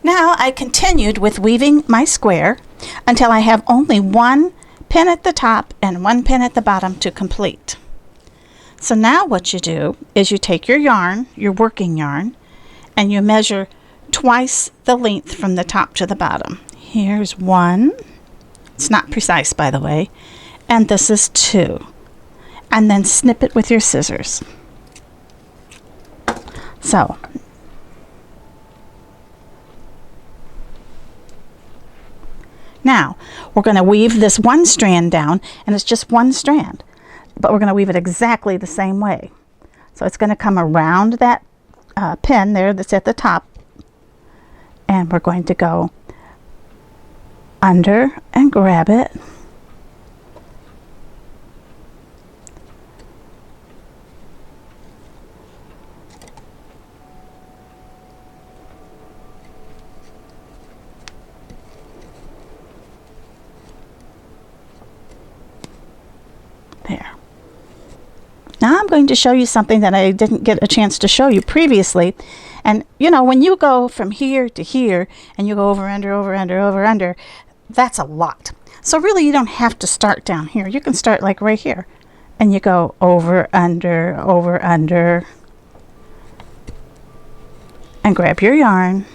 Now I continued with weaving my square until I have only one pin at the top and one pin at the bottom to complete. So now what you do is you take your yarn, your working yarn, and you measure twice the length from the top to the bottom. Here's one. It's not precise, by the way. And this is two. And then snip it with your scissors. So now we're going to weave this one strand down, and it's just one strand, but we're going to weave it exactly the same way. So it's going to come around that pin there that's at the top, and we're going to go under and grab it, there. Now I'm going to show you something that I didn't get a chance to show you previously. And you know, when you go from here to here and you go over, under, that's a lot. So really you don't have to start down here. You can start like right here. And you go over, under, and grab your yarn.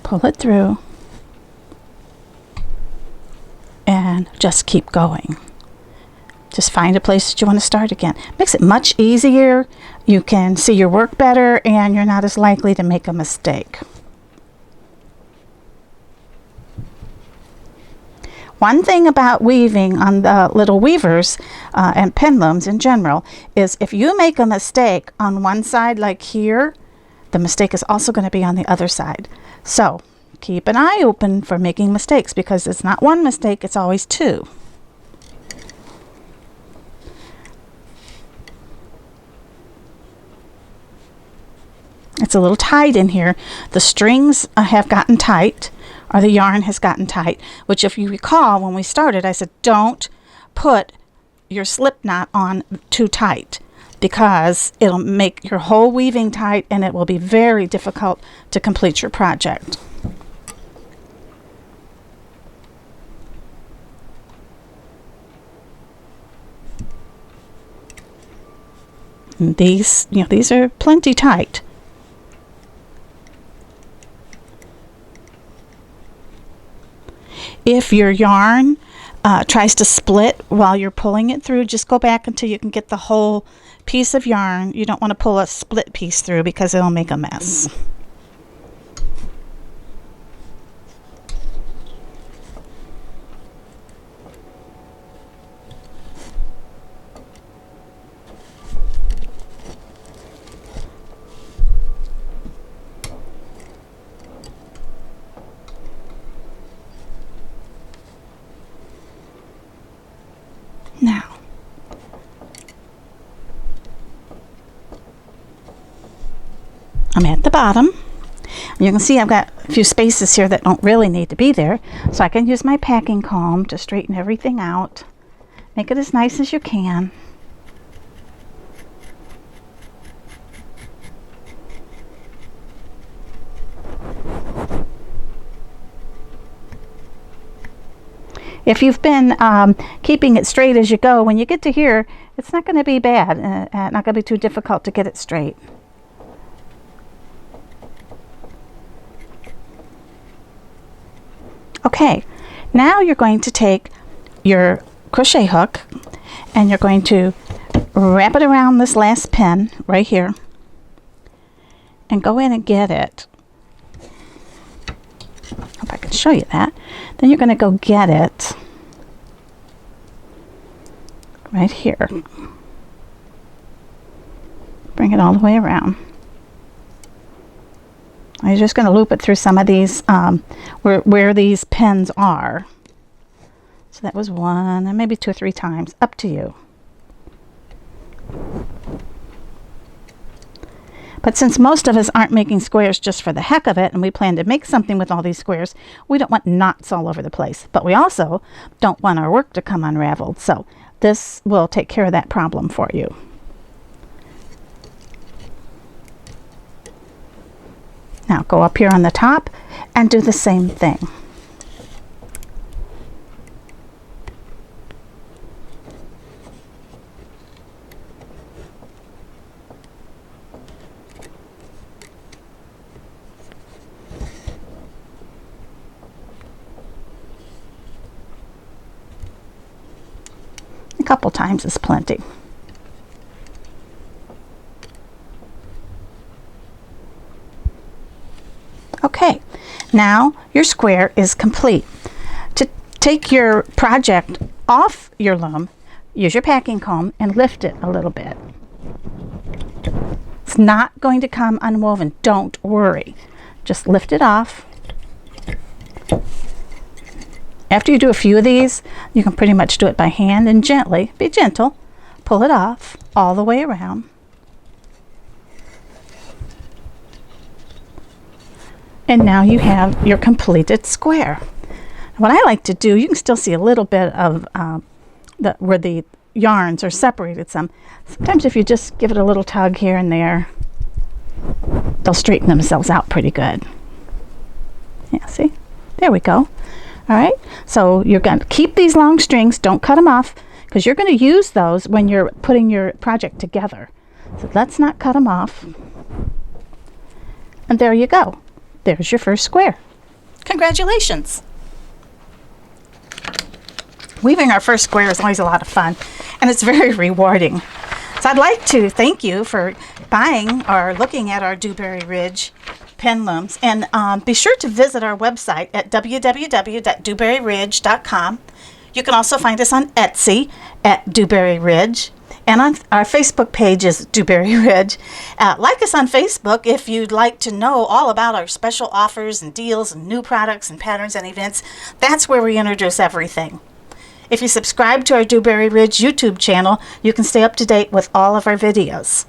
Pull it through and just keep going. Just find a place that you want to start again. Makes it much easier. You can see your work better and you're not as likely to make a mistake. One thing about weaving on the little weavers and pin looms in general is if you make a mistake on one side like here, the mistake is also going to be on the other side. So keep an eye open for making mistakes, because it's not one mistake, it's always two. It's a little tight in here. The strings have gotten tight, or the yarn has gotten tight, which if you recall when we started I said don't put your slip knot on too tight, because it'll make your whole weaving tight and it will be very difficult to complete your project. And these are plenty tight. If your yarn tries to split while you're pulling it through, just go back until you can get the whole piece of yarn. You don't want to pull a split piece through because it'll make a mess. Now, I'm at the bottom. You can see I've got a few spaces here that don't really need to be there, so I can use my packing comb to straighten everything out. Make it as nice as you can. If you've been keeping it straight as you go, when you get to here, it's not going to be bad, not going to be too difficult to get it straight. Okay, now you're going to take your crochet hook and you're going to wrap it around this last pin right here and go in and get it. If I can show you that. Then you're going to go get it right here. Bring it all the way around. I'm just going to loop it through some of these where these pins are. So that was one, and maybe 2 or 3 times, up to you. But since most of us aren't making squares just for the heck of it, and we plan to make something with all these squares, we don't want knots all over the place. But we also don't want our work to come unraveled. So this will take care of that problem for you. Now go up here on the top and do the same thing. A couple times is plenty. Okay, now your square is complete. To take your project off your loom, use your packing comb and lift it a little bit. It's not going to come unwoven, don't worry. Just lift it off. After you do a few of these, you can pretty much do it by hand and gently, be gentle, pull it off all the way around. And now you have your completed square. What I like to do, you can still see a little bit of where the yarns are separated some. Sometimes if you just give it a little tug here and there, they'll straighten themselves out pretty good. Yeah, see? There we go. All right, so you're going to keep these long strings. Don't cut them off because you're going to use those when you're putting your project together. So let's not cut them off. And there you go. There's your first square. Congratulations. Weaving our first square is always a lot of fun, and it's very rewarding. So I'd like to thank you for buying or looking at our Dewberry Ridge pen looms, and be sure to visit our website at www.dewberryridge.com. You can also find us on Etsy at Dewberry Ridge, and on our Facebook page is Dewberry Ridge. Like us on Facebook if you'd like to know all about our special offers and deals and new products and patterns and events. That's where we introduce everything. If you subscribe to our Dewberry Ridge YouTube channel, you can stay up to date with all of our videos.